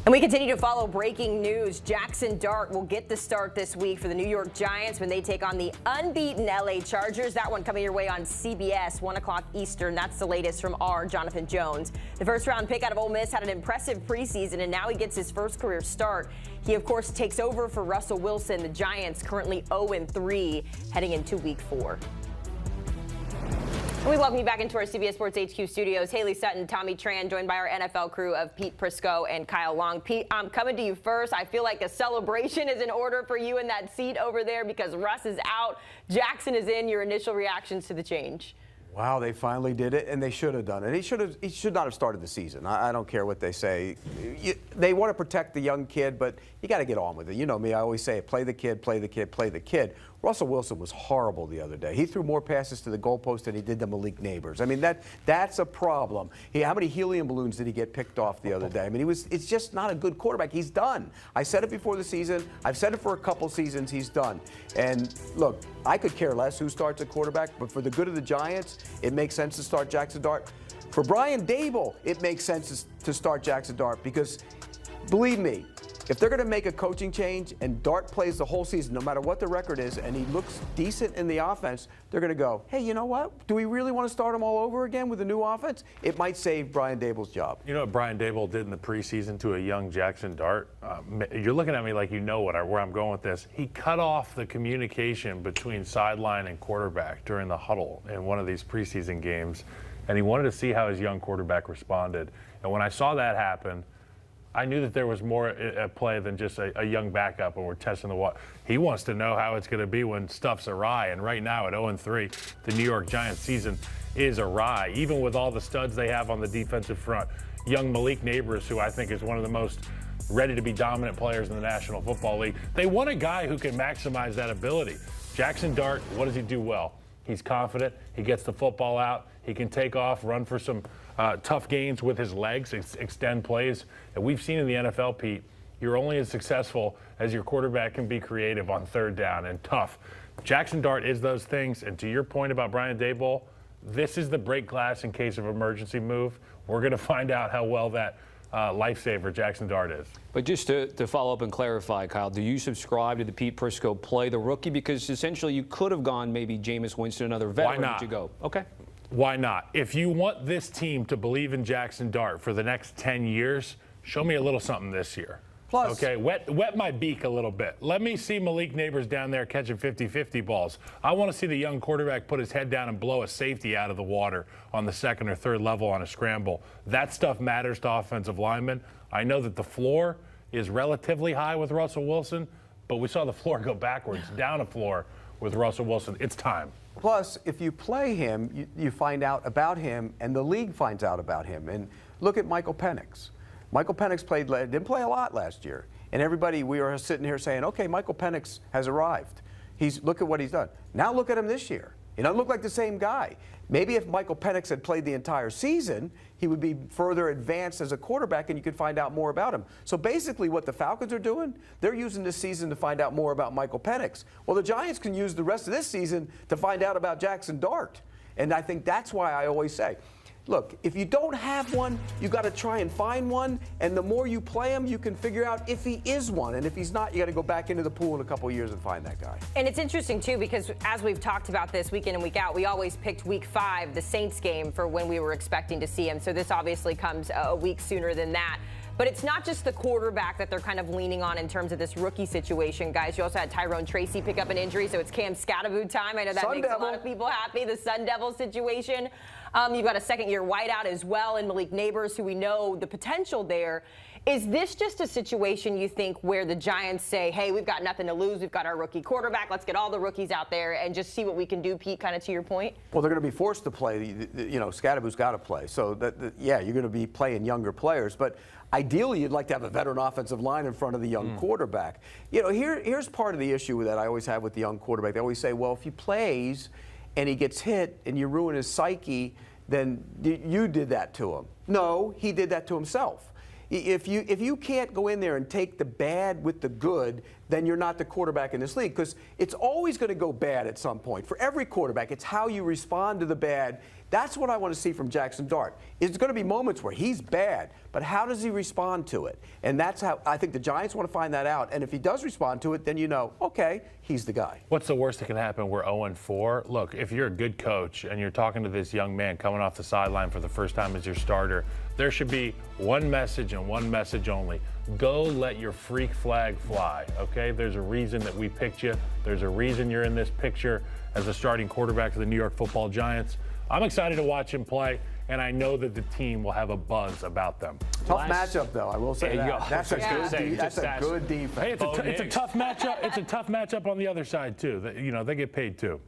And we continue to follow breaking news. Jaxson Dart will get the start this week for the New York Giants when they take on the unbeaten LA Chargers. That one coming your way on CBS, 1 o'clock Eastern. That's the latest from our Jonathan Jones. The first-round pick out of Ole Miss had an impressive preseason, and now he gets his first career start. He, of course, takes over for Russell Wilson. The Giants currently 0-3, heading into Week 4. And we welcome you back into our CBS Sports HQ studios. Haley Sutton, Tommy Tran, joined by our NFL crew of Pete Prisco and Kyle Long. Pete, I'm coming to you first. I feel like a celebration is in order for you in that seat over there because Russ is out. Jaxson is in. Your initial reactions to the change? Wow, they finally did it, and they should have done it. He should not have started the season. I don't care what they say. They want to protect the young kid, but you got to get on with it. You know me, I always say, play the kid, play the kid, play the kid. Russell Wilson was horrible the other day. He threw more passes to the goalpost than he did to Malik Neighbors. I mean, that's a problem. How many helium balloons did he get picked off the other day? I mean, it's just not a good quarterback. He's done. I said it before the season. I've said it for a couple seasons. He's done. And look, I could care less who starts at quarterback, but for the good of the Giants, it makes sense to start Jaxson Dart. For Brian Daboll, it makes sense to start Jaxson Dart because, believe me, if they're going to make a coaching change and Dart plays the whole season, no matter what the record is, and he looks decent in the offense, they're going to go, hey, you know what? Do we really want to start him all over again with a new offense? It might save Brian Daboll's job. You know what Brian Daboll did in the preseason to a young Jaxson Dart? You're looking at me like you know where I'm going with this. He cut off the communication between sideline and quarterback during the huddle in one of these preseason games, and he wanted to see how his young quarterback responded. And when I saw that happen, I knew that there was more at play than just a young backup when we're testing the water. He wants to know how it's going to be when stuff's awry, and right now at 0-3, the New York Giants season is awry, even with all the studs they have on the defensive front. Young Malik Neighbors, who I think is one of the most ready-to-be dominant players in the National Football League. They want a guy who can maximize that ability. Jaxson Dart, what does he do well? He's confident. He gets the football out. He can take off, run for some tough gains with his legs, extend plays. And we've seen in the NFL, Pete, you're only as successful as your quarterback can be creative on third down and tough. Jaxson Dart is those things. And to your point about Brian Daboll, this is the break glass in case of emergency move. We're going to find out how well that lifesaver Jaxson Dart is. But just to follow up and clarify, Kyle, do you subscribe to the Pete Prisco play the rookie? Because essentially you could have gone maybe Jameis Winston, another veteran. Why not? You go, okay. Why not? If you want this team to believe in Jaxson Dart for the next 10 years, show me a little something this year. Plus, okay, wet my beak a little bit. Let me see Malik Neighbors down there catching 50-50 balls. I want to see the young quarterback put his head down and blow a safety out of the water on the second or third level on a scramble. That stuff matters to offensive linemen. I know that the floor is relatively high with Russell Wilson, but we saw the floor go backwards, down a floor with Russell Wilson. It's time. Plus, if you play him, you find out about him, and the league finds out about him. And look at Michael Penix. Michael Penix didn't play a lot last year. And everybody, we were sitting here saying, okay, Michael Penix has arrived. Look at what he's done. Now look at him this year. He doesn't look like the same guy. Maybe if Michael Penix had played the entire season, he would be further advanced as a quarterback and you could find out more about him. So basically what the Falcons are doing, they're using this season to find out more about Michael Penix. Well, the Giants can use the rest of this season to find out about Jaxson Dart. And I think that's why I always say, look, if you don't have one, you got to try and find one. And the more you play him, you can figure out if he is one. And if he's not, you got to go back into the pool in a couple of years and find that guy. And it's interesting, too, because as we've talked about this week in and week out, we always picked Week 5, the Saints game, for when we were expecting to see him. So this obviously comes a week sooner than that. But it's not just the quarterback that they're kind of leaning on in terms of this rookie situation, guys. You also had Tyrone Tracy pick up an injury, so it's Cam Scattergood time. I know that makes a lot of people happy, the Sun Devil situation. You've got a second-year wideout as well in Malik Neighbors, who we know the potential there. Is this just a situation, you think, where the Giants say, hey, we've got nothing to lose, we've got our rookie quarterback, let's get all the rookies out there and just see what we can do, Pete, kind of to your point? Well, they're going to be forced to play. You know, Scattergood's got to play. So, yeah, you're going to be playing younger players. But ideally, you'd like to have a veteran offensive line in front of the young quarterback. You know, here's part of the issue that I always have with the young quarterback. They always say, well, if he plays and he gets hit and you ruin his psyche, then you did that to him. No, he did that to himself. If you can't go in there and take the bad with the good, then you're not the quarterback in this league, because it's always going to go bad at some point. For every quarterback, it's how you respond to the bad That's what I want to see from Jaxson Dart. It's going to be moments where he's bad, but how does he respond to it? And that's how I think the Giants want to find that out. And if he does respond to it, then you know, okay, he's the guy. What's the worst that can happen? We're 0-4. Look, if you're a good coach and you're talking to this young man coming off the sideline for the first time as your starter, there should be one message and one message only. Go let your freak flag fly, okay? There's a reason that we picked you. There's a reason you're in this picture as a starting quarterback for the New York Football Giants. I'm excited to watch him play, and I know that the team will have a buzz about them. Tough matchup, though. I will say that. That's a good defense. Hey, it's a tough matchup. It's a tough matchup on the other side too. You know, they get paid too.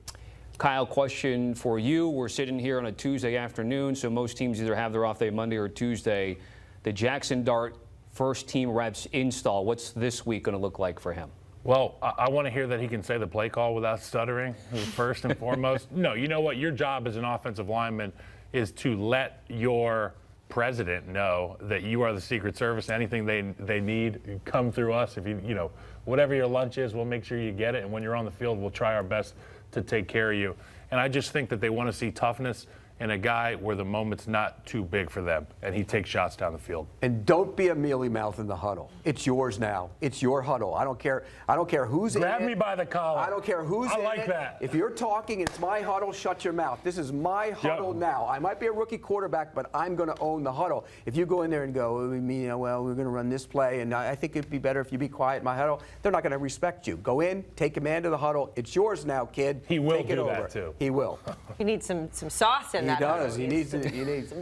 Kyle, question for you. We're sitting here on a Tuesday afternoon, so most teams either have their off day Monday or Tuesday. The Jaxson Dart first team reps install, what's this week going to look like for him? Well, I want to hear that he can say the play call without stuttering, first and foremost. No, you know what? Your job as an offensive lineman is to let your president know that you are the Secret Service. Anything they need, come through us. If you know, whatever your lunch is, we'll make sure you get it. And when you're on the field, we'll try our best to take care of you. And I just think that they want to see toughness in a guy where the moment's not too big for them, and he takes shots down the field. And don't be a mealy mouth in the huddle. It's yours now. It's your huddle. I don't care who's in it. Grab me by the collar. I don't care who's in it. I like that. If you're talking, it's my huddle, shut your mouth. This is my huddle now. I might be a rookie quarterback, but I'm going to own the huddle. If you go in there and go, well, we're going to run this play, and I think it'd be better if you be quiet in my huddle, they're not going to respect you. Go in, take command of the huddle. It's yours now, kid. He will do that, too. He will. He needs some sauce in that. He does. He needs.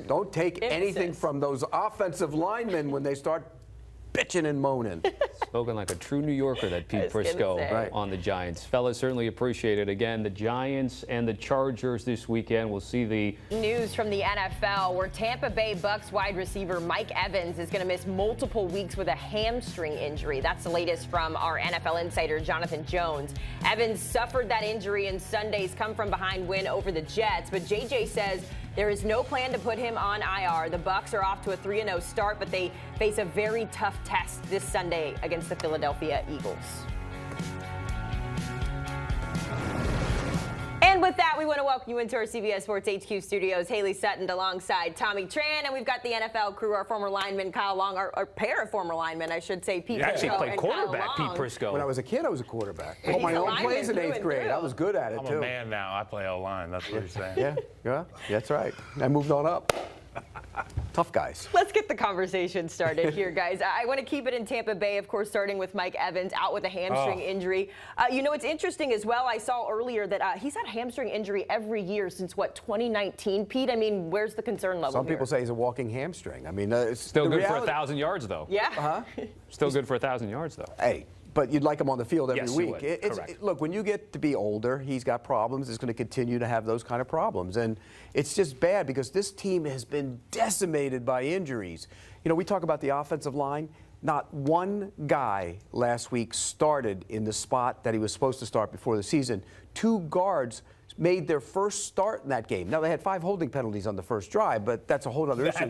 Don't take anything from those offensive linemen when they start bitching and moaning. Spoken like a true New Yorker, that Pete Prisco on the Giants. Fellas, certainly appreciate it. Again, the Giants and the Chargers this weekend. We'll see the news from the NFL, where Tampa Bay Bucks wide receiver Mike Evans is going to miss multiple weeks with a hamstring injury. That's the latest from our NFL insider, Jonathan Jones. Evans suffered that injury in Sunday's come-from-behind win over the Jets, but JJ says there is no plan to put him on IR. The Bucks are off to a 3-0 start, but they face a very tough test this Sunday against the Philadelphia Eagles. And with that, we want to welcome you into our CBS Sports HQ studios. Haley Sutton alongside Tommy Tran, and we've got the NFL crew, our former lineman Kyle Long, our pair of former linemen, I should say, Pete Prisco. You actually played quarterback, Pete Prisco. When I was a kid, I was a quarterback. Called my own plays in 8th grade. I was good at it, too. I'm a man now. I play O-line. That's what you're saying. Yeah, that's right. I moved on up. Tough guys. Let's get the conversation started here, guys. I want to keep it in Tampa Bay, of course, starting with Mike Evans, out with a hamstring injury. You know, it's interesting as well. I saw earlier that he's had hamstring injury every year since, 2019, Pete? I mean, where's the concern level Some people say he's a walking hamstring. I mean, it's still good for 1,000 yards, though. Yeah. Still good for 1,000 yards, though. Hey. But you'd like him on the field every week. Look, when you get to be older, he's got problems. It's going to continue to have those kind of problems. And it's just bad because this team has been decimated by injuries. You know, we talk about the offensive line. Not one guy last week started in the spot that he was supposed to start before the season. 2 guards made their first start in that game. Now, they had 5 holding penalties on the first drive, but that's a whole other issue.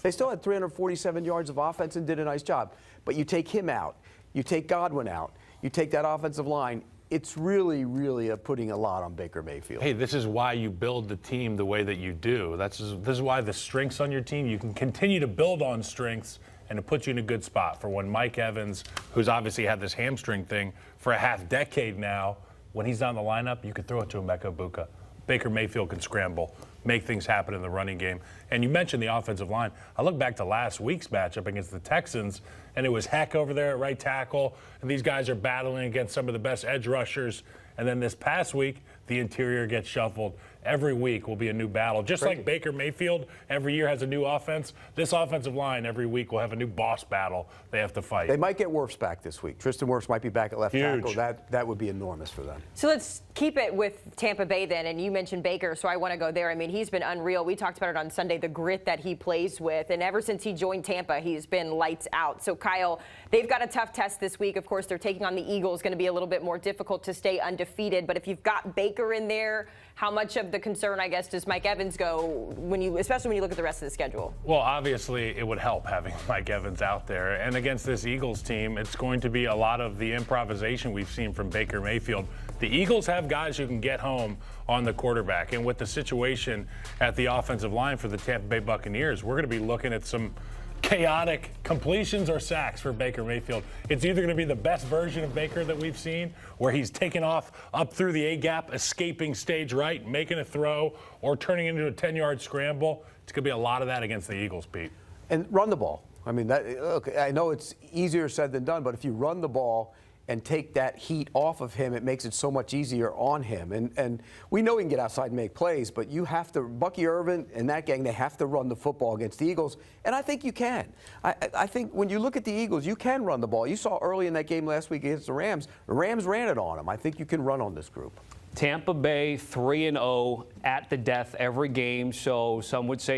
They still had 347 yards of offense and did a nice job. But you take him out. You take Godwin out. You take that offensive line. It's really, really putting a lot on Baker Mayfield. Hey, this is why you build the team the way that you do. This is why the strengths on your team, you can continue to build on strengths, and it puts you in a good spot for when Mike Evans, who's obviously had this hamstring thing for a half-decade now, when he's on the lineup, you can throw it to Emeka Egbuka. Baker Mayfield can scramble, make things happen in the running game. And you mentioned the offensive line. I look back to last week's matchup against the Texans, and it was Heck over there at right tackle, and these guys are battling against some of the best edge rushers. And then this past week, the interior gets shuffled. Every week will be a new battle. Just like Baker Mayfield every year has a new offense, this offensive line every week will have a new boss battle they have to fight. They might get Wirfs back this week. Tristan Wirfs might be back at left tackle. That would be enormous for them. So let's keep it with Tampa Bay then, and you mentioned Baker, so I want to go there. I mean, he's been unreal. We talked about it on Sunday, the grit that he plays with, and ever since he joined Tampa, he's been lights out. So, Kyle, they've got a tough test this week. Of course, they're taking on the Eagles. Going to be a little bit more difficult to stay undefeated, but if you've got Baker in there, how much of a concern, I guess, does Mike Evans go especially when you look at the rest of the schedule? Well, obviously, it would help having Mike Evans out there. And against this Eagles team, it's going to be a lot of the improvisation we've seen from Baker Mayfield. The Eagles have guys who can get home on the quarterback. And with the situation at the offensive line for the Tampa Bay Buccaneers, we're going to be looking at some chaotic completions or sacks for Baker Mayfield. It's either going to be the best version of Baker that we've seen, where he's taking off up through the A-gap, escaping stage right, making a throw, or turning into a 10-yard scramble. It's going to be a lot of that against the Eagles, Pete. And run the ball. I mean, look, I know it's easier said than done, but if you run the ball and take that heat off of him, it makes it so much easier on him. And we know he can get outside and make plays, but you have to, Bucky Irvin and that gang, they have to run the football against the Eagles, and I think you can. I think when you look at the Eagles, you can run the ball. You saw early in that game last week against the Rams ran it on them. I think you can run on this group. Tampa Bay 3-0 at the death every game, so some would say